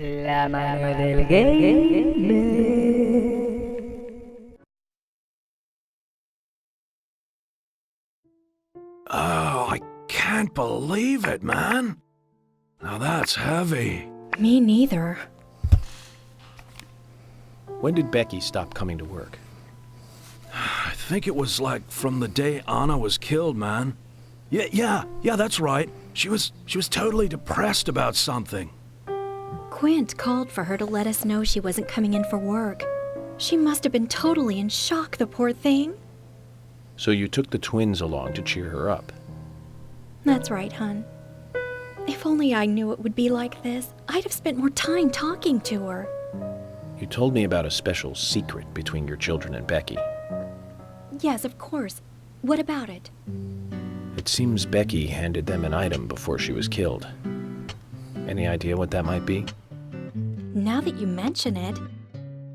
La mano del gamer. Oh, I can't believe it, man. Now that's heavy. Me neither. When did Becky stop coming to work? I think it was like from the day Anna was killed, man. Yeah, that's right. She was totally depressed about something. Quint called for her to let us know she wasn't coming in for work. She must have been totally in shock, the poor thing. So you took the twins along to cheer her up. That's right, hon. If only I knew it would be like this, I'd have spent more time talking to her. You told me about a special secret between your children and Becky. Yes, of course. What about it? It seems Becky handed them an item before she was killed. Any idea what that might be? Now that you mention it,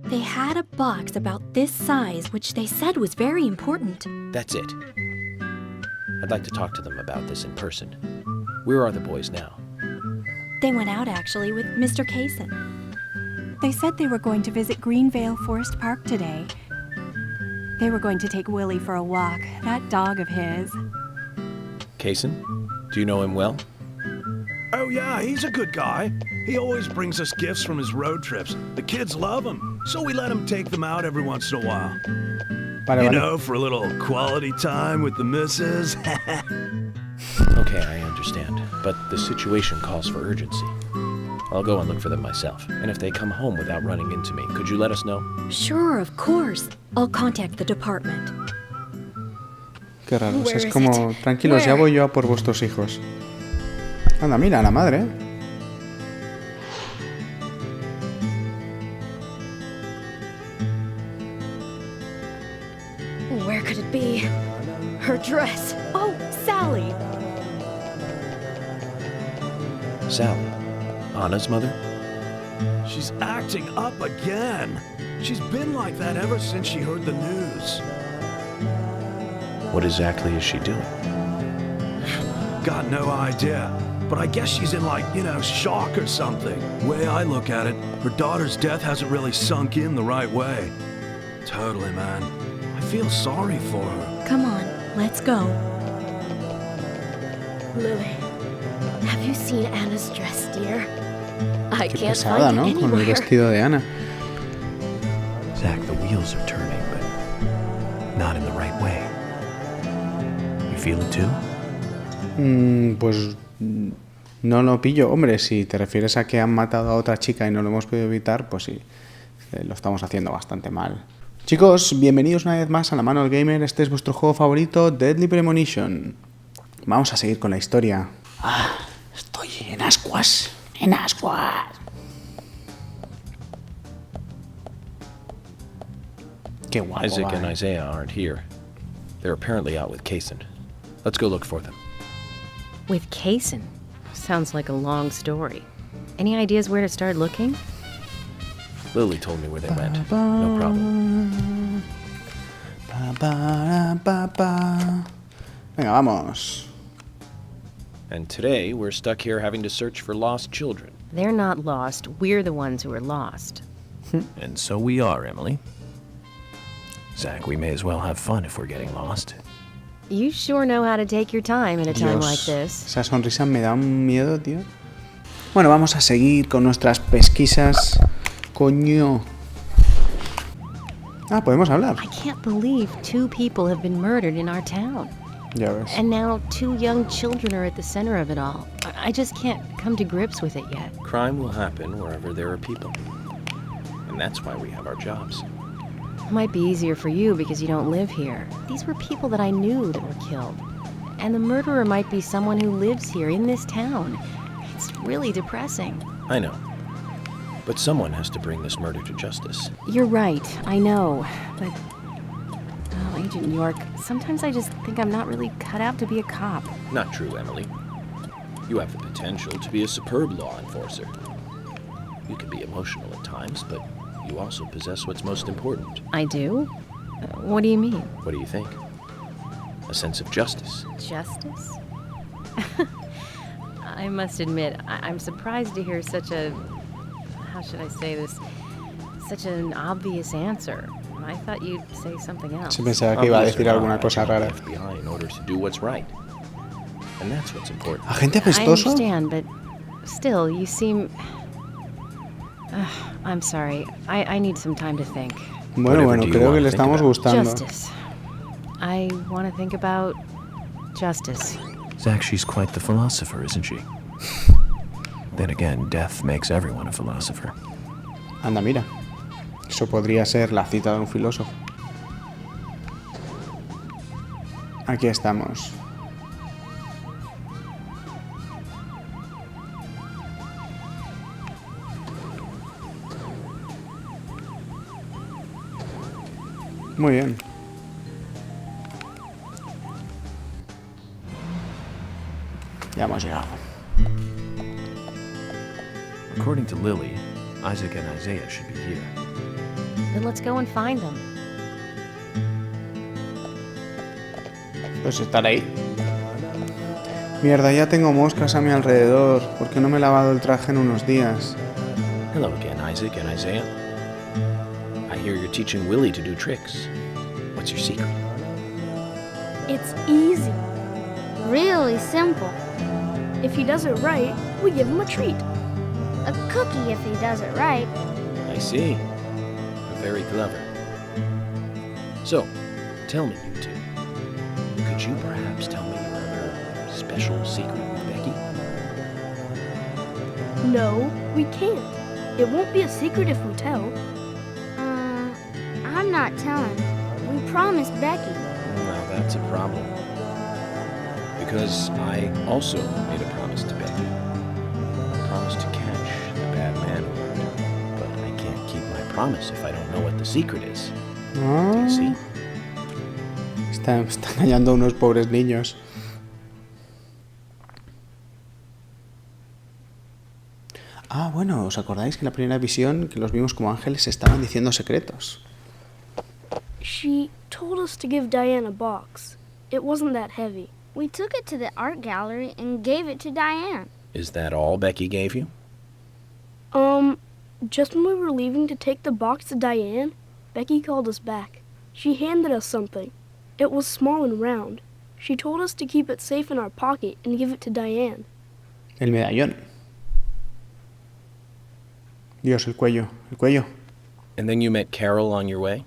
they had a box about this size, which they said was very important. That's it. I'd like to talk to them about this in person. Where are the boys now? They went out, actually, with Mr. Kaysen. They said they were going to visit Greenvale Forest Park today. They were going to take Willie for a walk, that dog of his. Kaysen? Do you know him well? Oh yeah, he's a good guy. He always brings us gifts from his road trips. The kids love him, so we let him take them out every once in a while. You know, for a little quality time with the missus. Okay, I understand. But the situation calls for urgency. I'll go and look for them myself. And if they come home without running into me, could you let us know? Sure, of course. I'll contact the department. Qué raro, es como, tranquilos, ya voy yo a por vuestros hijos. Anda, mira, la madre. Where could it be? Her dress. Oh, Sally. Sally? Anna's mother? She's acting up again. She's been like that ever since she heard the news. What exactly is she doing? Got no idea. But I guess she's in shock or something. The way I look at it, her daughter's death hasn't really sunk in the right way. Totally, man. I feel sorry for her. Come on, let's go. Lily, have you seen Anna's dress, dear? I Qué can't pesada, find ¿no? it Con el anywhere. vestido de Ana. Zach, the wheels are turning, but not in the right way. You feel it too? Pues no lo pillo. Hombre, si te refieres a que han matado a otra chica y no lo hemos podido evitar, pues sí, lo estamos haciendo bastante mal. Chicos, bienvenidos una vez más a La Mano del Gamer. Este es vuestro juego favorito, Deadly Premonition. Vamos a seguir con la historia. Estoy en ascuas, Qué guapo. Isaac and Isaiah aren't here. They're apparently out with Kaysen. Let's go look for them. With Kaysen? Sounds like a long story. Any ideas where to start looking? Lily told me where they went. No problem. Venga, vamos. And today, we're stuck here having to search for lost children. They're not lost. We're the ones who are lost. And so we are, Emily. Zach, we may as well have fun if we're getting lost. You sure know how to take your time at a time like this. Esa sonrisa me da un miedo, tío. Bueno, vamos a seguir con nuestras pesquisas. Coño. Podemos hablar. I can't believe 2 people have been murdered in our town. Ya ves. And now 2 young children are at the center of it all. I just can't come to grips with it yet. Crime will happen wherever there are people. And that's why we have our jobs. It might be easier for you because you don't live here. These were people that I knew that were killed. And the murderer might be someone who lives here in this town. It's really depressing. I know. But someone has to bring this murder to justice. You're right, I know. But, Agent York, sometimes I just think I'm not really cut out to be a cop. Not true, Emily. You have the potential to be a superb law enforcer. You can be emotional at times, but you also possess what's most important. I do? What do you mean? What do you think? A sense of justice. Justice? I must admit, I'm surprised to hear such a how should I say this? Such an obvious answer. I thought you'd say something else. Se pensaba que iba a decir alguna cosa rara. FBI in order to do what's right. And that's what's important. ¿Agente I apestoso? understand, but still, you seem... I'm sorry. I need some time to think. Bueno, Whatever do you creo want que le to think estamos about? gustando. Justice. I want to think about justice. Zach, she's quite the philosopher, isn't she? Then again, death makes everyone a philosopher. Anda, mira. Eso podría ser la cita de un filósofo. Aquí estamos. Muy bien. Ya hemos llegado. According to Lily, Isaac and Isaiah should be here. Then let's go and find them. Pues estar ahí. Mierda, ya tengo moscas a mi alrededor. ¿Por qué no me he lavado el traje en unos días? Hello again, Isaac and Isaiah. I hear you're teaching Willie to do tricks. What's your secret? It's easy. Really simple. If he does it right, we give him a treat. A cookie if he does it right. I see. Very clever. So, tell me, you two. Could you perhaps tell me your other special secret with Becky? No, we can't. It won't be a secret if we tell. I'm not telling. We promised Becky. Now that's a problem. Because I also made a promise to Becky. A promise to catch the bad man around. But I can't keep my promise if I don't know what the secret is. Do you see? Está engañando a unos pobres niños. Ah, bueno, ¿os acordáis que en la primera visión que los vimos como ángeles estaban diciendo secretos? She told us to give Diane a box. It wasn't that heavy. We took it to the art gallery and gave it to Diane. Is that all Becky gave you? Just when we were leaving to take the box to Diane, Becky called us back. She handed us something. It was small and round. She told us to keep it safe in our pocket and give it to Diane. El medallón. Dios, el cuello. El cuello. And then you met Carol on your way?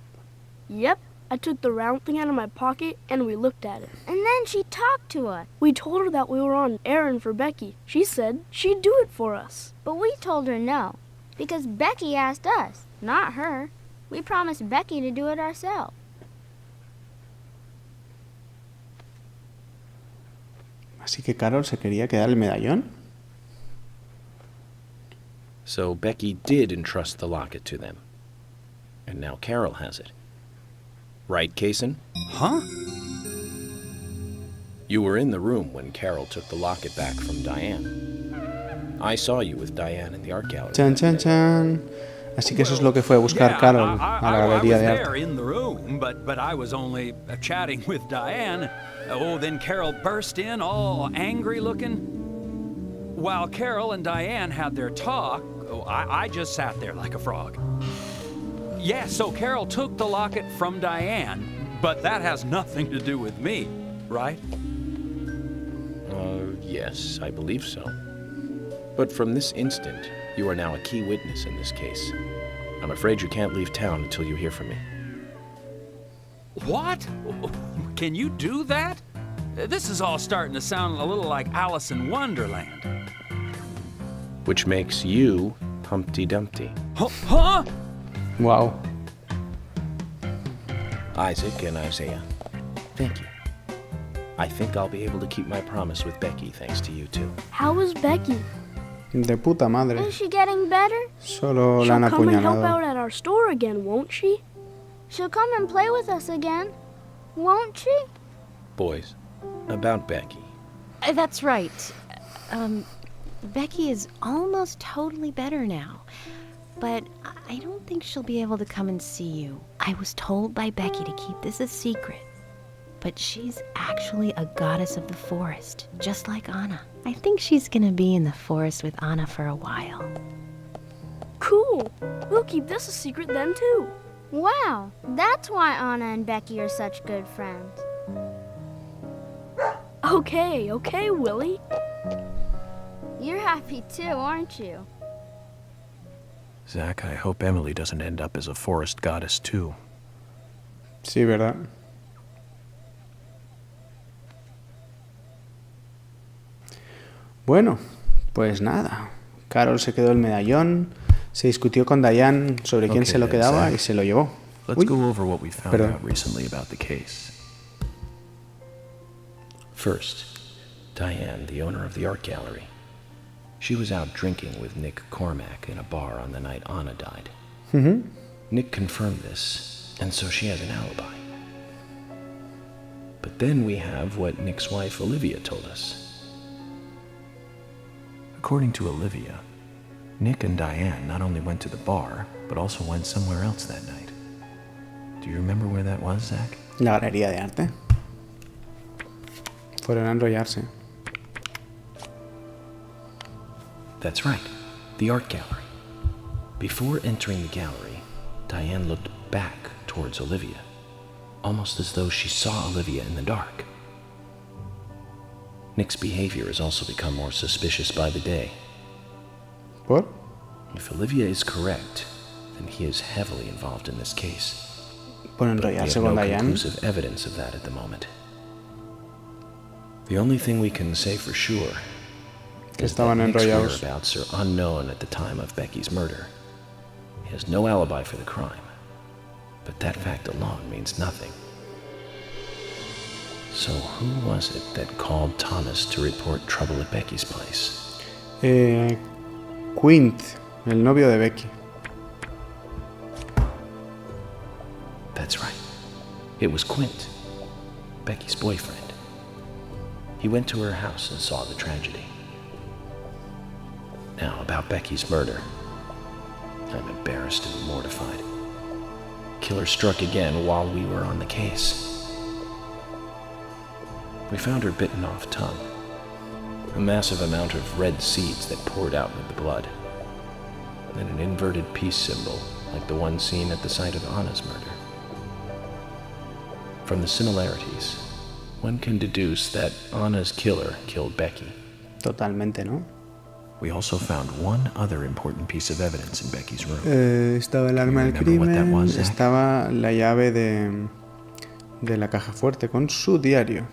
Yep, I took the round thing out of my pocket and we looked at it. And then she talked to us. We told her that we were on an errand for Becky. She said she'd do it for us. But we told her no, because Becky asked us, not her. We promised Becky to do it ourselves. Así que Carol se quería quedar el medallón. So Becky did entrust the locket to them. And now Carol has it. Right, Kaysen? Huh? You were in the room when Carol took the locket back from Diane. I saw you with Diane in the art gallery. Chan, chan, chan. Así que eso es lo que fue a buscar Carol a la galería de I was there arte. in the room, but I was only chatting with Diane. Oh, then Carol burst in, all angry looking. While Carol and Diane had their talk, I just sat there like a frog. Yeah, so Carol took the locket from Diane, but that has nothing to do with me, right? Yes, I believe so. But from this instant, you are now a key witness in this case. I'm afraid you can't leave town until you hear from me. What? Can you do that? This is all starting to sound a little like Alice in Wonderland. Which makes you Humpty Dumpty. Huh? Wow. Isaac and Isaiah, thank you. I think I'll be able to keep my promise with Becky thanks to you two. How is Becky? De puta madre. Is she getting better? Solo la She'll han come and help apuñalado. out at our store again, won't she? She'll come and play with us again, won't she? Boys, about Becky. That's right. Becky is almost totally better now. But I don't think she'll be able to come and see you. I was told by Becky to keep this a secret. But she's actually a goddess of the forest, just like Anna. I think she's gonna be in the forest with Anna for a while. Cool. We'll keep this a secret then, too. Wow, that's why Anna and Becky are such good friends. Okay, Willie. You're happy too, aren't you? Zach, I hope Emily doesn't end up as a forest goddess too. Sí, ¿verdad? Bueno, pues nada. Carol se quedó el medallón, se discutió con Diane sobre quién se lo quedaba y se lo llevó. Let's go over what we found out recently about the case. First, Diane, the owner of the art gallery. She was out drinking with Nick Cormack in a bar on the night Anna died. Nick confirmed this, and so she has an alibi. But then we have what Nick's wife Olivia told us. According to Olivia, Nick and Diane not only went to the bar, but also went somewhere else that night. Do you remember where that was, Zach? La galería de arte. Fueron a enrollarse. That's right, the art gallery. Before entering the gallery, Diane looked back towards Olivia, almost as though she saw Olivia in the dark. Nick's behavior has also become more suspicious by the day. What? If Olivia is correct, then he is heavily involved in this case. Por But we enrollarse have con no Diane. conclusive evidence of that at the moment. The only thing we can say for sure is that Estaban Nick's enrollados. whereabouts are unknown at the time of Becky's murder. He has no alibi for the crime, but that fact alone means nothing. So who was it that called Thomas to report trouble at Becky's place? Quint, el novio de Becky. That's right. It was Quint, Becky's boyfriend. He went to her house and saw the tragedy. Now, about Becky's murder. I'm embarrassed and mortified. Killer struck again while we were on the case. We found her bitten off tongue. A massive amount of red seeds that poured out with the blood. And an inverted peace symbol, like the one seen at the site of Anna's murder. From the similarities, one can deduce that Anna's killer killed Becky. Totalmente, ¿no? We also found one other important piece of evidence in Becky's room. Estaba el arma del crimen, estaba la llave de la caja fuerte con su diario.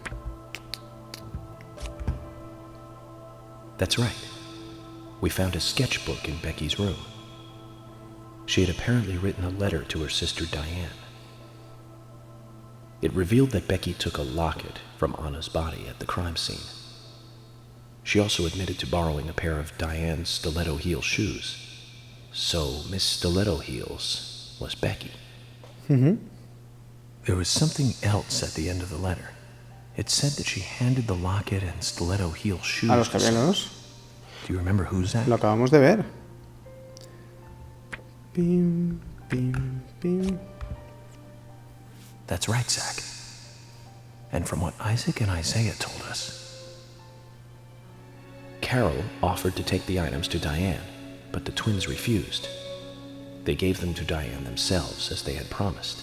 That's right. We found a sketchbook in Becky's room. She had apparently written a letter to her sister Diane. It revealed that Becky took a locket from Anna's body at the crime scene. She also admitted to borrowing a pair of Diane's stiletto heel shoes. So Miss Stiletto Heels was Becky. There was something else at the end of the letter. It said that she handed the locket and stiletto heel shoes A los to someone. gemelos. Do you remember who's that? Lo acabamos de ver. Pim, pim, pim. That's right, Zach. And from what Isaac and Isaiah told us, Carol offered to take the items to Diane, but the twins refused. They gave them to Diane themselves, as they had promised.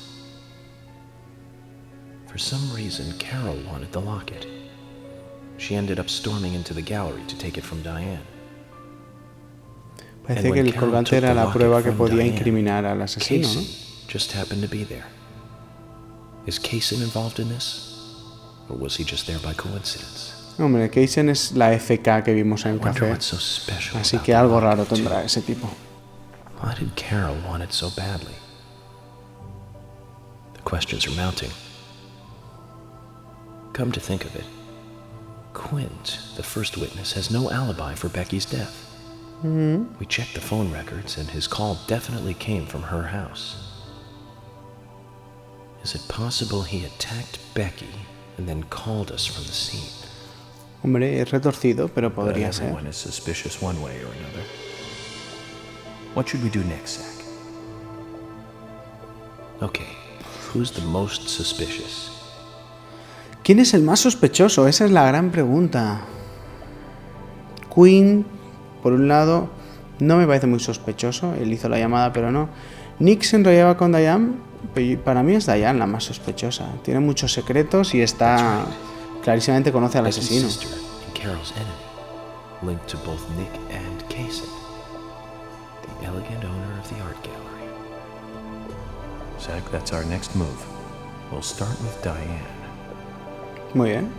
For some reason, Carol wanted the locket. She ended up storming into the gallery to take it from Diane. Parece que el colgante era la prueba que podía incriminar al asesino, ¿no? Kaysen just happened to be there. Is Kaysen involved in this? Or was he just there by coincidence? Hombre, Kaysen es la FK que vimos en el Wonder café. what's so special Así about que the algo locket, raro too. tendrá ese tipo. Why did Carol want it so badly? The questions are mounting. Come to think of it, Quint, the first witness, has no alibi for Becky's death. We checked the phone records, and his call definitely came from her house. Is it possible he attacked Becky and then called us from the scene? Hombre, es retorcido, pero but podría ser. everyone is suspicious one way or another. What should we do next, Zach? Okay, who's the most suspicious? ¿Quién es el más sospechoso? Esa es la gran pregunta. Quinn, por un lado, No me parece muy sospechoso. Él hizo la llamada, pero no. Nick se enrollaba con Diane. Para mí es Diane la más sospechosa. Tiene muchos secretos y está... clarísimamente conoce al asesino. Carol's enemy, linked to both Nick and Casey, the elegant owner of the art gallery. Zach, that's our next move. We'll start with Diane. Muy bien.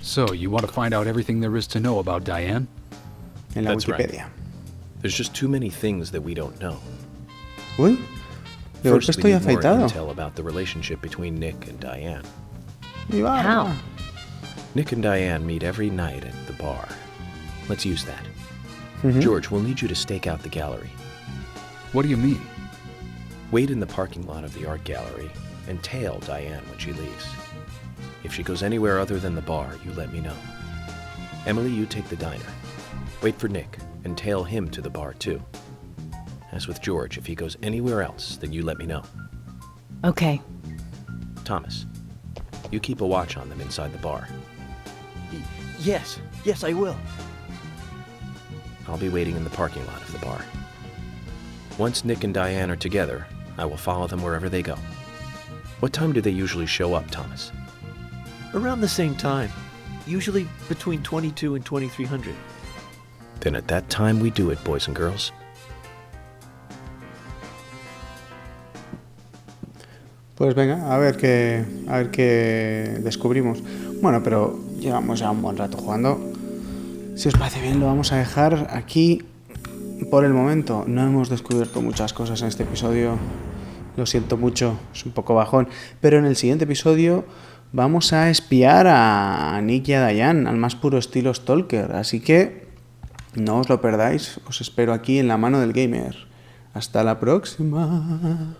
So, you want to find out everything there is to know about Diane? En la That's right. Wikipedia. There's just too many things that we don't know. Uy, de golpe First, we estoy need more afeitado. intel about the relationship between Nick and Diane. Y va. How? Nick and Diane meet every night at the bar. Let's use that. Ujú. George, we'll need you to stake out the gallery. What do you mean? Wait in the parking lot of the art gallery and tail Diane when she leaves. If she goes anywhere other than the bar, you let me know. Emily, you take the diner. Wait for Nick and tail him to the bar too. As with George, if he goes anywhere else, then you let me know. Okay. Thomas, you keep a watch on them inside the bar. Yes, I will. I'll be waiting in the parking lot of the bar. Once Nick and Diane are together, I will follow them wherever they go. What time do they usually show up, Thomas? Around the same time. Usually between 22 and 2300. Then at that time we do it, boys and girls. Pues venga, a ver qué descubrimos. Bueno, pero llevamos ya un buen rato jugando. Si os parece bien, lo vamos a dejar aquí por el momento. No hemos descubierto muchas cosas en este episodio. Lo siento mucho, es un poco bajón. Pero en el siguiente episodio vamos a espiar a Nick y a Diane, al más puro estilo Stalker. Así que no os lo perdáis. Os espero aquí en la mano del gamer. Hasta la próxima.